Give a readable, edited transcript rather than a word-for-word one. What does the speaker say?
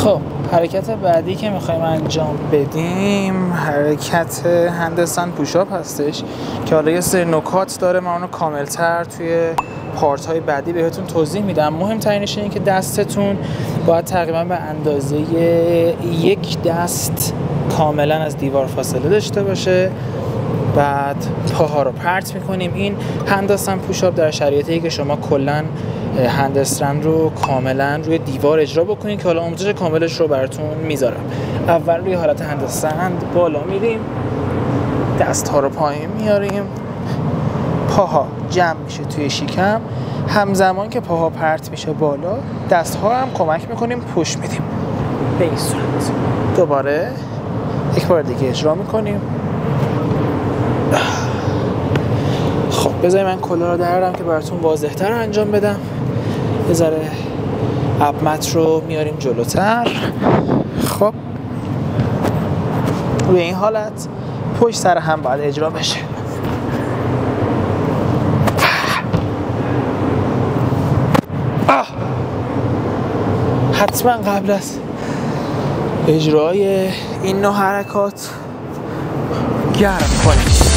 خب حرکت بعدی که میخوایم انجام بدیم حرکت هندستند پوشاپ هستش که حالا یه سری نکات داره. من اونو کاملتر توی پارت های بعدی بهتون توضیح میدم. مهمترینش اینه که دستتون باید تقریبا به اندازه یک دست کاملا از دیوار فاصله داشته باشه. بعد پاها رو پرت میکنیم. این هندستند پوشاپ در شرایطی که شما کلا هندستند رو کاملا روی دیوار اجرا بکنید که حالا آموزش کاملش رو براتون میذارم. اول روی حالت هندستند بالا میریم، دست ها رو پایین میاریم، پاها جمع میشه توی شکم. همزمان که پاها پرت میشه بالا، دست ها هم کمک میکنیم پوش میدیم به این صورت. دوباره یک بار دیگه اجرا میکنیم. خب بذارید من کلا رو درارم که براتون واضح‌تر انجام بدم. یه ذره عظمت رو میاریم جلوتر. خب روی این حالت پشت سر هم باید اجرا بشه. حتما قبل از اجرای این نوع حرکات گرم کنید.